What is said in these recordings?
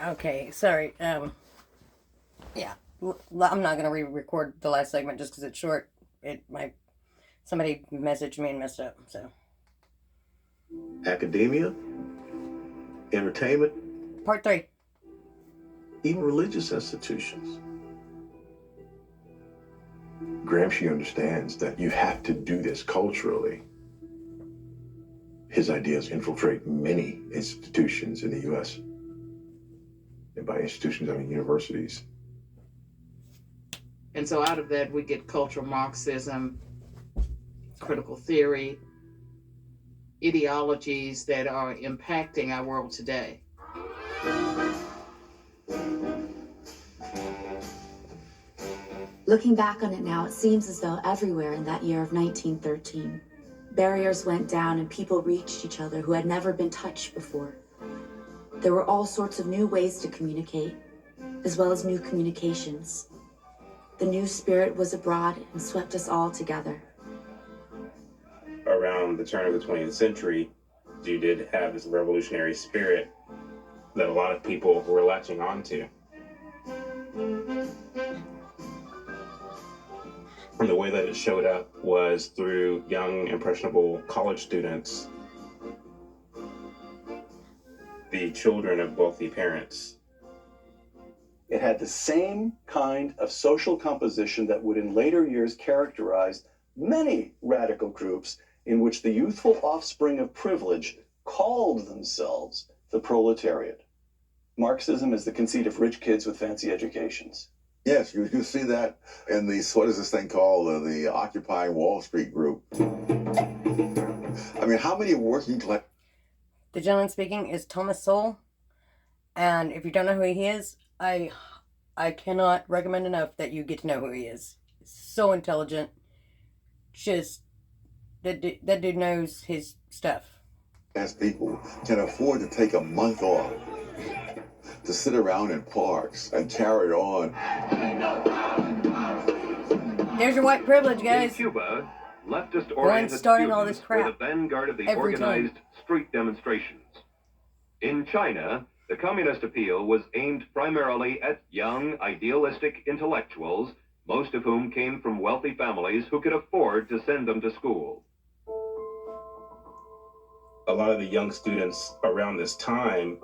Okay, sorry. Yeah, I'm not gonna re-record the last segment just because it's short. Somebody messaged me and messed up. So Academia, entertainment, part three. even religious institutions. Gramsci understands that you have to do this culturally. His ideas infiltrate many institutions in the U.S. And by institutions, I mean universities. And so out of that, we get cultural Marxism, critical theory, ideologies that are impacting our world today. Looking back on it now, it seems as though everywhere in that year of 1913, barriers went down and people reached each other who had never been touched before. There were all sorts of new ways to communicate, as well as new communications. The new spirit was abroad and swept us all together. Around the turn of the 20th century, you did have this revolutionary spirit that a lot of people were latching onto. And the way that it showed up was through young, impressionable college students, the children of wealthy parents. It had the same kind of social composition that would in later years characterize many radical groups in which the youthful offspring of privilege called themselves the proletariat. Marxism is the conceit of rich kids with fancy educations. Yes, you see that in the, what is this thing called, the Occupy Wall Street group. I mean, how many working class... The gentleman speaking is Thomas Sowell, and if you don't know who he is, I cannot recommend enough that you get to know who he is. So intelligent. Just that dude knows his stuff. As people can afford to take a month off to sit around in parks and carry on. There's your white privilege, guys. In Cuba, leftist-oriented starting all this students were crap the vanguard of the every organized time. street demonstrations. In China, the communist appeal was aimed primarily at young, idealistic intellectuals, most of whom came from wealthy families who could afford to send them to school. A lot of the young students around this time,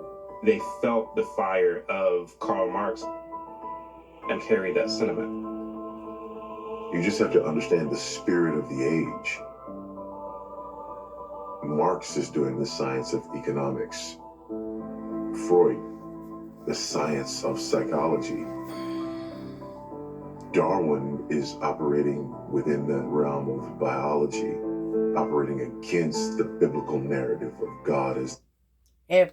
they felt the fire of Karl Marx and carried that sentiment. You just have to understand the spirit of the age. Marx is doing the science of economics. Freud, the science of psychology. Darwin is operating within the realm of biology, operating against the biblical narrative of God as... If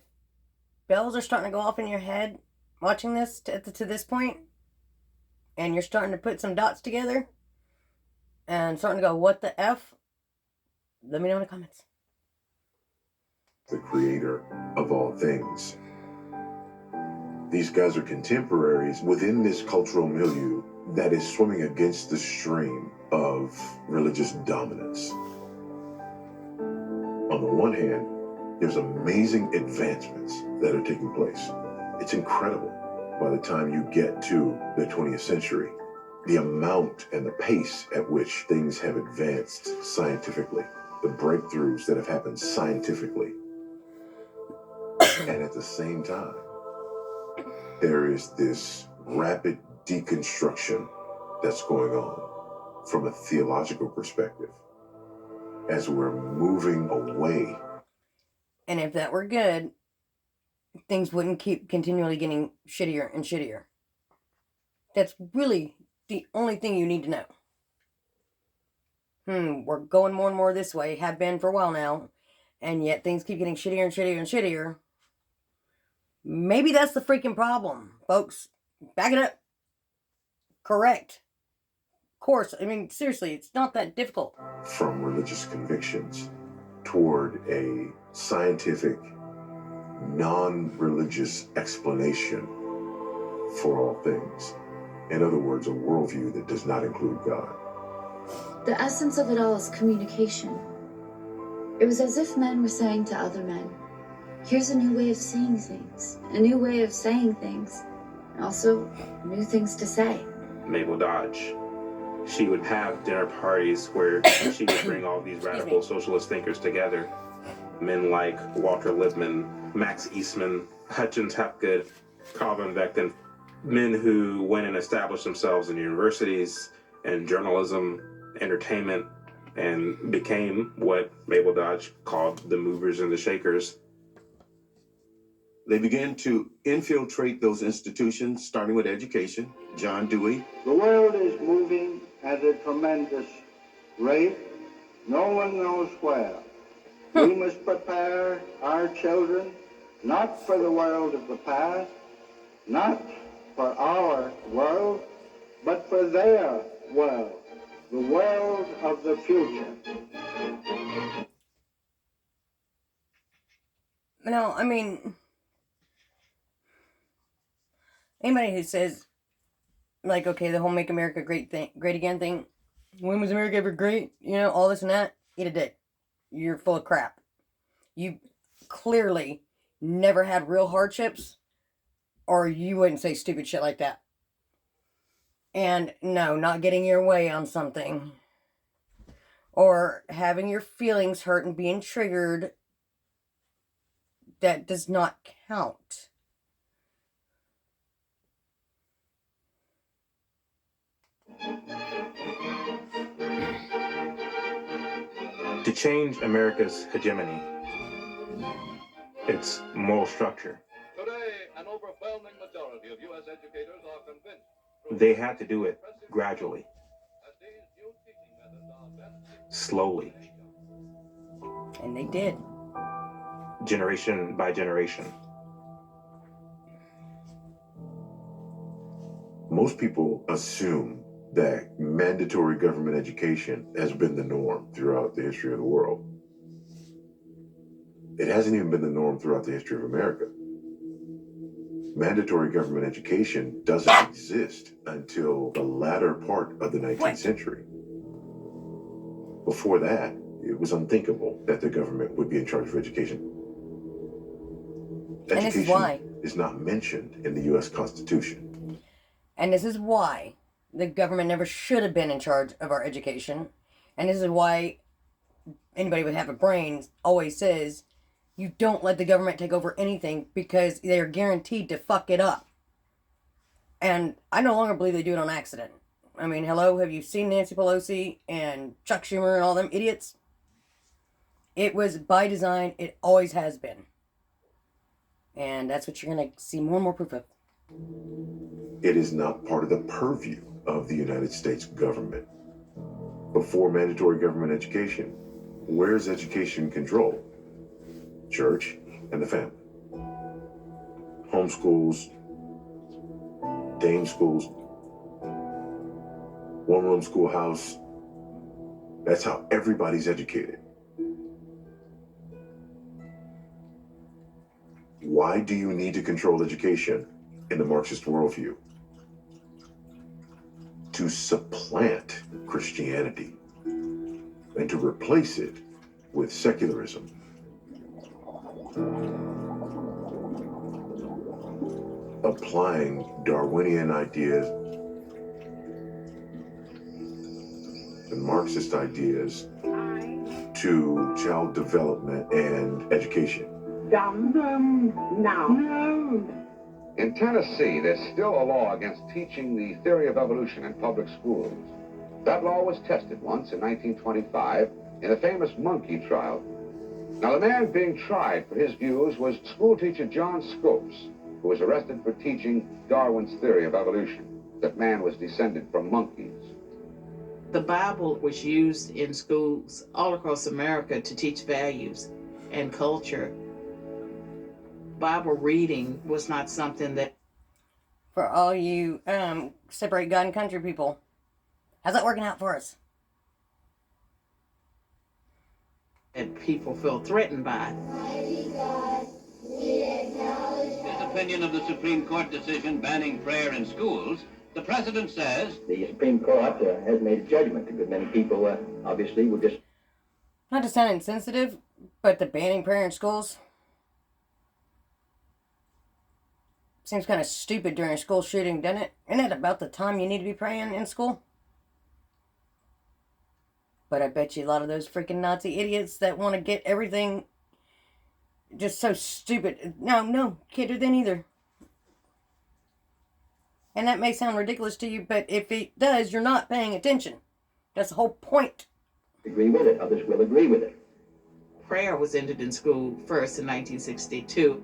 bells are starting to go off in your head watching this to this point, and you're starting to put some dots together, and starting to go, what the F? Let me know in the comments. The creator of all things. These guys are contemporaries within this cultural milieu that is swimming against the stream of religious dominance. On the one hand, there's amazing advancements that are taking place. It's incredible by the time you get to the 20th century, the amount and the pace at which things have advanced scientifically, the breakthroughs that have happened scientifically. And at the same time, there is this rapid deconstruction that's going on from a theological perspective as we're moving away. And if that were good, things wouldn't keep continually getting shittier and shittier. That's really the only thing you need to know. We're going more and more this way, have been for a while now, and yet things keep getting shittier and shittier and shittier. Maybe that's the freaking problem, folks. Back it up. Correct. Of course, I mean, seriously, it's not that difficult. From religious convictions toward a scientific, non-religious explanation for all things. In other words, a worldview that does not include God. The essence of it all is communication. It was as if men were saying to other men, Here's a new way of seeing things, a new way of saying things, and also new things to say. Mabel Dodge. She would have dinner parties where she would bring all these radical socialist thinkers together. Men like Walter Lippmann, Max Eastman, Hutchins Hapgood, Carl Van Vechten. Men who went and established themselves in universities and journalism, entertainment, and became what Mabel Dodge called the movers and the shakers. They began to infiltrate those institutions, starting with education. John Dewey. The world is moving at a tremendous rate. No one knows where. We must prepare our children not for the world of the past, not for our world, but for their world, the world of the future. No, I mean, anybody who says, like, okay, the whole Make America Great Again thing, when was America ever great? You know, all this and that, eat a dick. You're full of crap. You clearly never had real hardships, or you wouldn't say stupid shit like that. And no, not getting your way on something, or having your feelings hurt and being triggered, that does not count. To change America's hegemony, its moral structure, Today, an overwhelming majority of U.S. educators are convinced they had to do it gradually, that these new teaching methods are best slowly, And they did. generation by generation. Most people assume that mandatory government education has been the norm throughout the history of the world. It hasn't even been the norm throughout the history of America. Mandatory government education doesn't exist until the latter part of the 19th century. Before that, it was unthinkable that the government would be in charge of education. And this is why. Education is not mentioned in the U.S. Constitution. And this is why the government never should have been in charge of our education. And this is why anybody with half a brain always says, you don't let the government take over anything because they're guaranteed to fuck it up. And I no longer believe they do it on accident. I mean, hello, have you seen Nancy Pelosi and Chuck Schumer and all them idiots? It was by design. It always has been. And that's what you're going to see more and more proof of. It is not part of the purview of the United States government. Before mandatory government education, where's education controlled? Church and the family. Homeschools, dame schools, one-room schoolhouse. That's how everybody's educated. Why do you need to control education in the Marxist worldview? To supplant Christianity and to replace it with secularism. Applying Darwinian ideas and Marxist ideas to child development and education. In Tennessee, there's still a law against teaching the theory of evolution in public schools. That law was tested once in 1925 in the famous monkey trial. Now, the man being tried for his views was schoolteacher John Scopes, who was arrested for teaching Darwin's theory of evolution, that man was descended from monkeys. The Bible was used in schools all across America to teach values and culture. Bible reading was not something that... For all you separate God and country people, how's that working out for us? that people feel threatened by. His opinion of the Supreme Court decision banning prayer in schools, the President says... The Supreme Court has made a judgment. A good many people, obviously, will just... Not to sound insensitive, but the banning prayer in schools, seems kind of stupid during a school shooting, doesn't it? Isn't it about the time you need to be praying in school? But I bet you a lot of those freaking Nazi idiots that want to get everything just so stupid. No, can't do that either. And that may sound ridiculous to you, but if it does, you're not paying attention. That's the whole point. Agree with it. Others will agree with it. Prayer was ended in school first in 1962,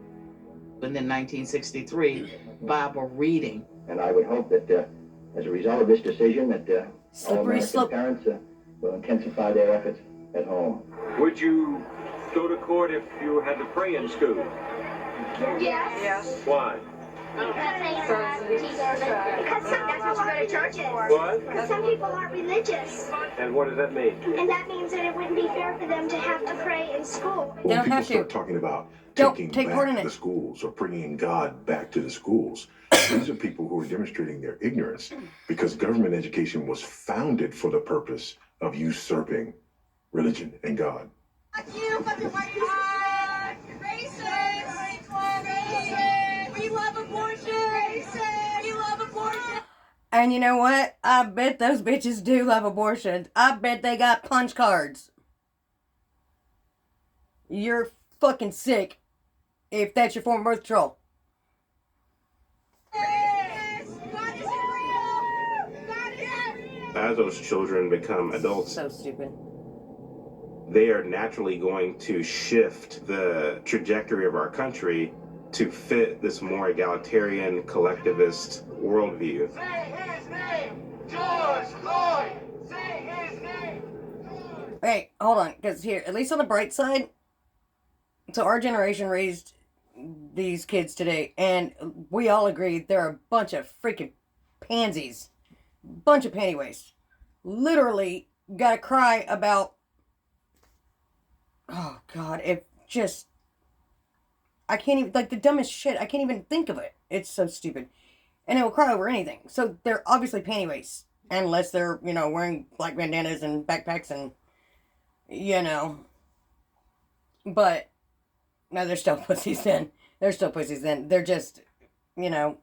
and then 1963, Bible reading. And I would hope that as a result of this decision that all American parents will intensify their efforts at home. Would you go to court if you had to pray in school? Yes. Why? Because some people go to churches. What? Because some people aren't religious. And what does that mean? And that means that it wouldn't be fair for them to have to pray in school. When people start talking about taking back the schools or bringing God back to the schools, these are people who are demonstrating their ignorance because government education was founded for the purpose of usurping religion and God. You fucking white hard, racist, racist, we love abortion, racist, we love abortion. And you know what? I bet those bitches do love abortions. I bet they got punch cards. You're fucking sick if that's your form of birth control. As those children become adults, So stupid. they are naturally going to shift the trajectory of our country to fit this more egalitarian, collectivist worldview. Say his name, George Floyd. Say his name. Hey, hold on, because here, at least on the bright side, so our generation raised these kids today, and we all agree they're a bunch of freaking pansies. Bunch of panty waste. Literally gotta cry about, oh God, it just, I can't even, like the dumbest shit, I can't even think of it. It's so stupid. And it will cry over anything. So they're obviously panty waste. Unless they're, wearing black bandanas and backpacks and, But, no, they're still pussies then. They're still pussies then. They're just, emboldened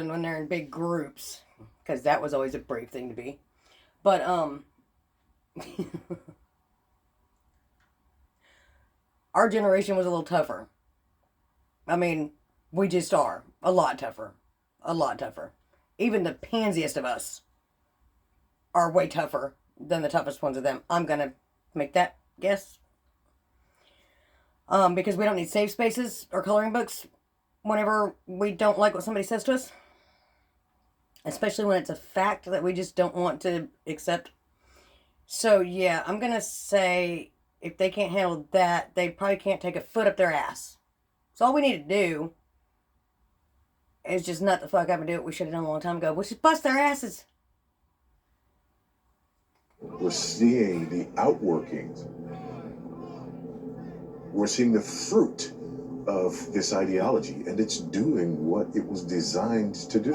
when they're in big groups. Because that was always a brave thing to be. But, our generation was a little tougher. I mean, we just are. A lot tougher. A lot tougher. Even the pansiest of us are way tougher than the toughest ones of them. I'm going to make that guess. Because we don't need safe spaces or coloring books whenever we don't like what somebody says to us. Especially when it's a fact that we just don't want to accept. So, yeah, I'm going to say if they can't handle that, they probably can't take a foot up their ass. So all we need to do is just nut the fuck up and do what we should have done a long time ago, which is bust their asses. We're seeing the outworkings. We're seeing the fruit of this ideology, and it's doing what it was designed to do.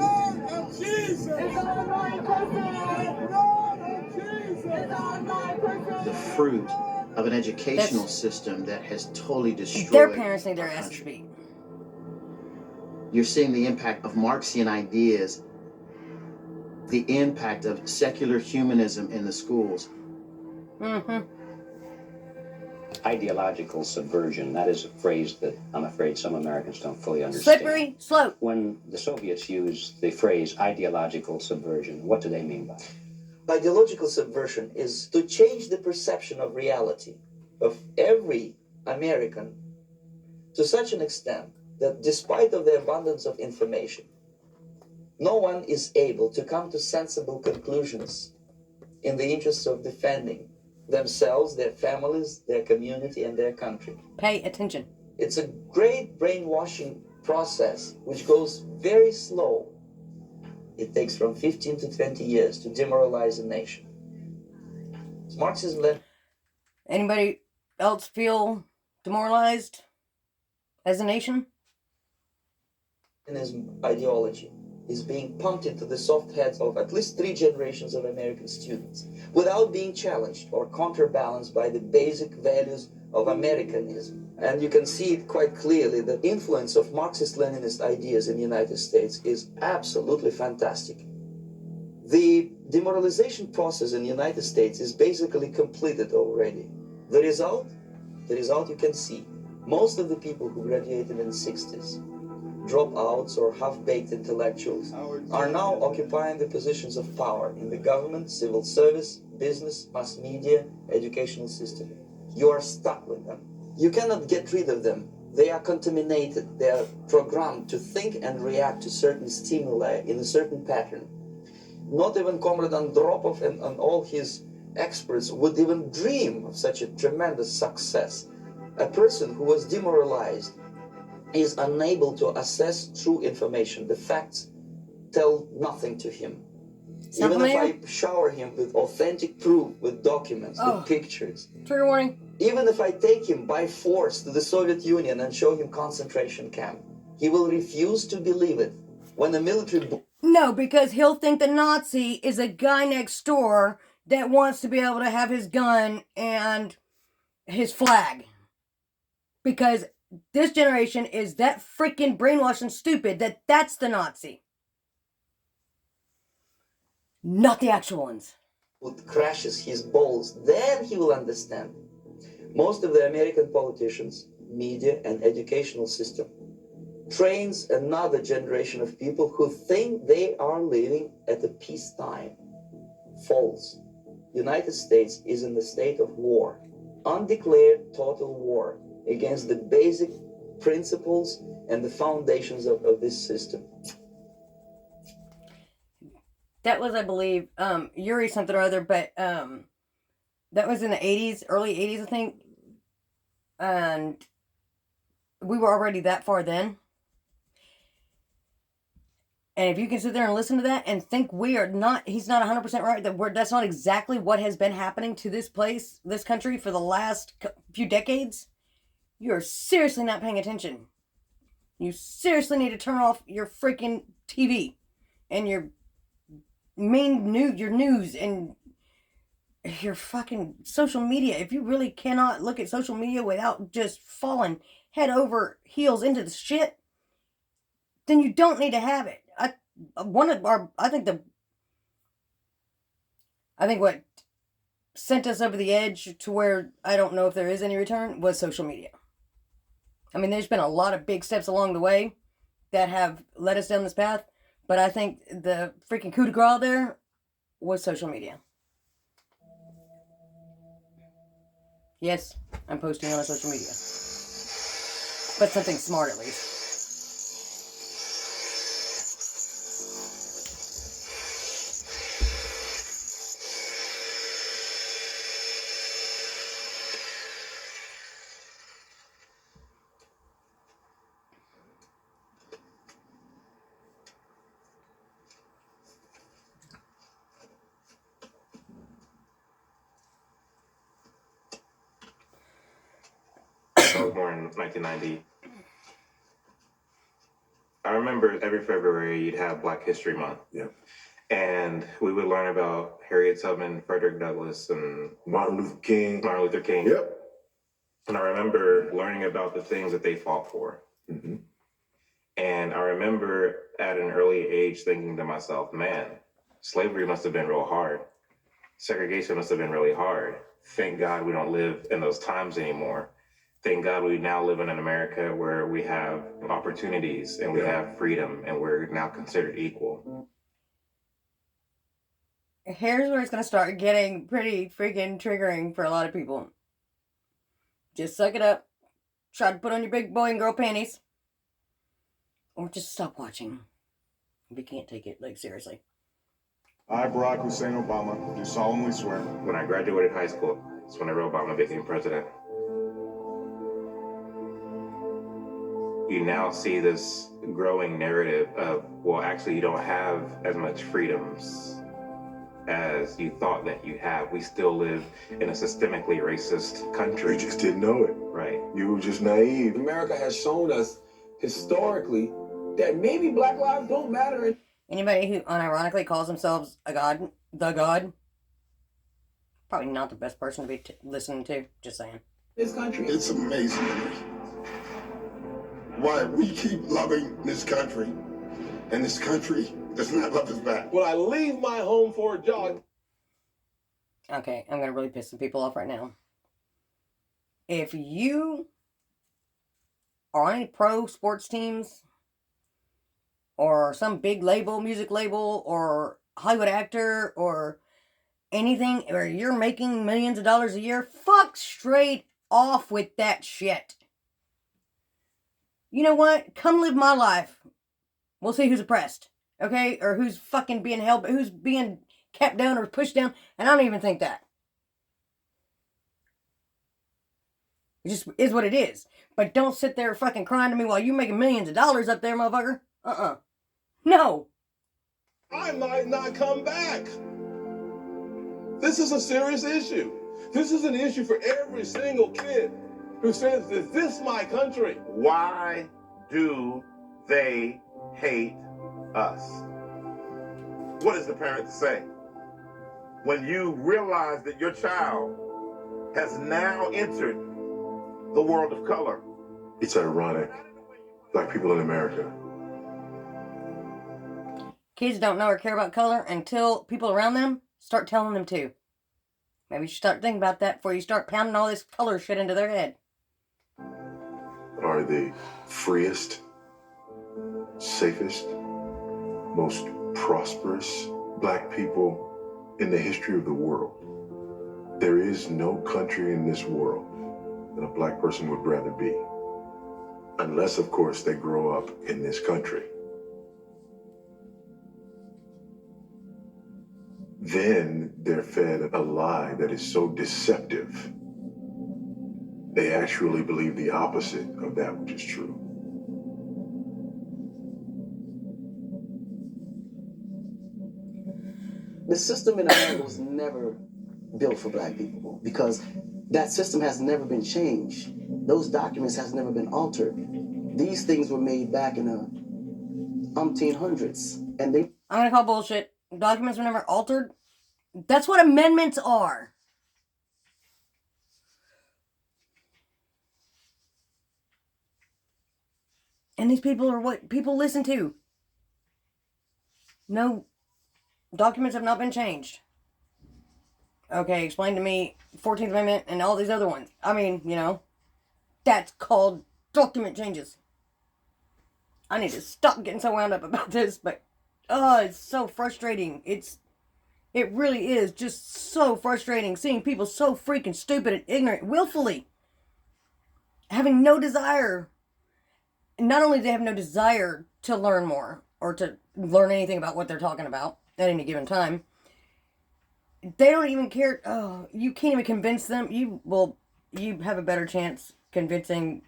The fruit of an educational system that has totally destroyed their parents need their our asses country. beat. You're seeing the impact of Marxian ideas, the impact of secular humanism in the schools. Mm-hmm. Ideological subversion, that is a phrase that I'm afraid some Americans don't fully understand. Slippery slope. When the Soviets used the phrase ideological subversion, what do they mean by it? Ideological subversion is to change the perception of reality of every American to such an extent that despite of the abundance of information, no one is able to come to sensible conclusions in the interest of defending themselves, their families, their community, and their country. Pay attention. It's a great brainwashing process which goes very slow. It takes from 15 to 20 years to demoralize a nation. Marxism. Anybody else feel demoralized as a nation? Ideology is being pumped into the soft heads of at least 3 generations of American students without being challenged or counterbalanced by the basic values of Americanism And you can see it quite clearly. The influence of Marxist-Leninist ideas in the United States is absolutely fantastic. The demoralization process in the United States is basically completed already. The result you can see. Most of the people who graduated in the 60s, dropouts or half-baked intellectuals, are now occupying the positions of power in the government, civil service, business, mass media, educational system. You are stuck with them. You cannot get rid of them. They are contaminated. They are programmed to think and react to certain stimuli in a certain pattern. Not even Comrade Andropov and all his experts would even dream of such a tremendous success. A person who was demoralized is unable to assess true information. The facts tell nothing to him. Even if I shower him with authentic proof, with documents, with pictures. Trigger warning. Even if I take him by force to the Soviet Union and show him concentration camp, he will refuse to believe it. When the military... No, because he'll think the Nazi is a guy next door that wants to be able to have his gun and his flag. Because this generation is that freaking brainwashed and stupid that that's the Nazi. Not the actual ones. crashes his balls, then he will understand. Most of the American politicians, media, and educational system trains another generation of people who think they are living at a peacetime. False. United States is in the state of war, undeclared total war against the basic principles and the foundations of this system. That was, I believe, Yuri something or other, but that was in the 80s, early 80s, I think. And we were already that far then. And if you can sit there and listen to that and think we are not, he's not 100% right, that's not exactly what has been happening to this place, this country for the last few decades, you're seriously not paying attention. You seriously need to turn off your freaking TV and your main news, your news and your fucking social media. If you really cannot look at social media without just falling head over heels into the shit, then you don't need to have it. I think what sent us over the edge to where I don't know if there is any return was social media. I mean, there's been a lot of big steps along the way that have led us down this path, but I think the freaking coup de grace there was social media. Yes, I'm posting on social media. But something smart at least. I was born in 1990. I remember every February you'd have Black History Month. Yeah. And we would learn about Harriet Tubman, Frederick Douglass, and Martin Luther King. Yep. And I remember learning about the things that they fought for. Mm-hmm. And I remember at an early age thinking to myself, man, slavery must have been real hard. Segregation must have been really hard. Thank God we don't live in those times anymore. Thank God we now live in an America where we have opportunities and we have freedom and we're now considered equal. Here's where it's going to start getting pretty freaking triggering for a lot of people. Just suck it up. Try to put on your big boy and girl panties. Or just stop watching. If you can't take it, like, seriously. I, Barack Hussein Obama, do solemnly swear. When I graduated high school, that's when Obama became president. You now see this growing narrative of, well, actually, you don't have as much freedoms as you thought that you have. We still live in a systemically racist country. You just didn't know it. Right. You were just naive. America has shown us historically that maybe Black lives don't matter. Anybody who unironically calls themselves a god, the god, probably not the best person to be listening to. Just saying. This country. It's amazing to me why we keep loving this country, and this country does not love us back. When I leave my home for a jog. Okay, I'm going to really piss some people off right now. If you are on any pro sports teams, or some big label, music label, or Hollywood actor, or anything, or you're making millions of dollars a year, fuck straight off with that shit. You know what? Come live my life. We'll see who's oppressed. Okay? Or who's fucking being held, who's being kept down or pushed down. And I don't even think that. It just is what it is. But don't sit there fucking crying to me while you making millions of dollars up there, motherfucker. No. I might not come back. This is a serious issue. This is an issue for every single kid who says, is this my country? Why do they hate us? What does the parent say? When you realize that your child has now entered the world of color. It's ironic. Black people in America. Kids don't know or care about color until people around them start telling them to. Maybe you should start thinking about that before you start pounding all this color shit into their head. Are the freest, safest, most prosperous black people in the history of the world. There is no country in this world that a black person would rather be. Unless, of course, they grow up in this country. Then they're fed a lie that is so deceptive, they actually believe the opposite of that which is true. The system in America was never built for black people because that system has never been changed. Those documents has never been altered. These things were made back in the 1800s, and they. I'm gonna call bullshit. Documents were never altered. That's what amendments are. And these people are what people listen to. No, documents have not been changed. Okay, explain to me 14th Amendment and all these other ones. I mean, you know, that's called document changes. I need to stop getting so wound up about this, but it's so frustrating. It really is just so frustrating seeing people so freaking stupid and ignorant, willfully having no desire. Not only do they have no desire to learn more or to learn anything about what they're talking about at any given time, they don't even care. Oh, you can't even convince them. You have a better chance convincing.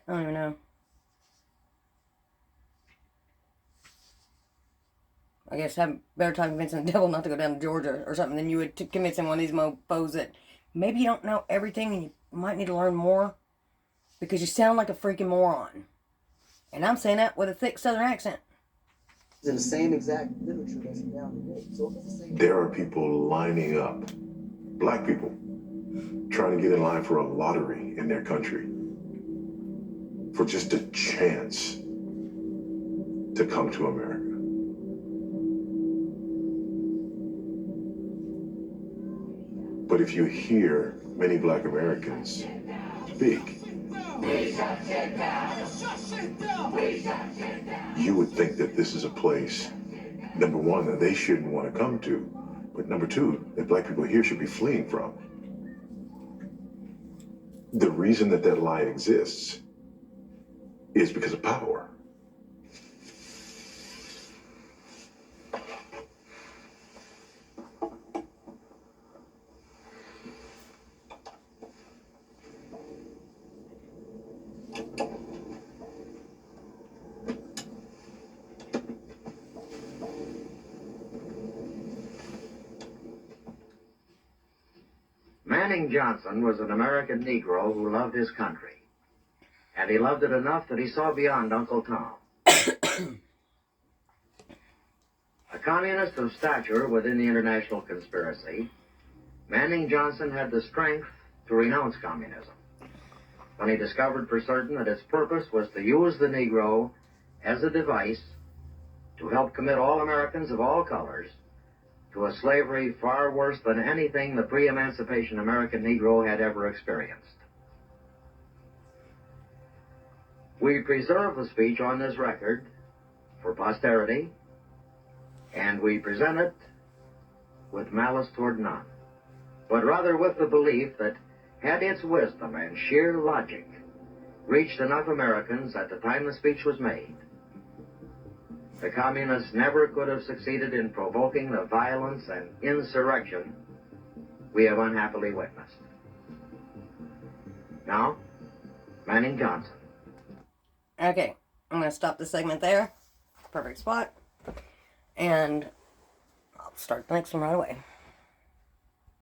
I don't even know. I guess have a better time convincing the devil not to go down to Georgia or something than you would to convincing one of these mofos that maybe you don't know everything and you might need to learn more because you sound like a freaking moron. And I'm saying that with a thick southern accent. It's in the same exact literature that's down today. So if it's the same. There are people lining up, black people, trying to get in line for a lottery in their country for just a chance to come to America. But if you hear many black Americans speak, you would think that this is a place, number one, that they shouldn't want to come to, but number two, that black people here should be fleeing from. The reason that that lie exists is because of power. Manning Johnson was an American Negro who loved his country. And he loved it enough that he saw beyond Uncle Tom. A communist of stature within the international conspiracy, Manning Johnson had the strength to renounce communism. when he discovered for certain that its purpose was to use the Negro as a device to help commit all Americans of all colors to a slavery far worse than anything the pre-emancipation American Negro had ever experienced. We preserve the speech on this record for posterity, and we present it with malice toward none, but rather with the belief that had its wisdom and sheer logic reached enough Americans at the time the speech was made, the communists never could have succeeded in provoking the violence and insurrection we have unhappily witnessed. Now, Manning Johnson. Okay, I'm going to stop the segment there. Perfect spot. And I'll start the next one right away.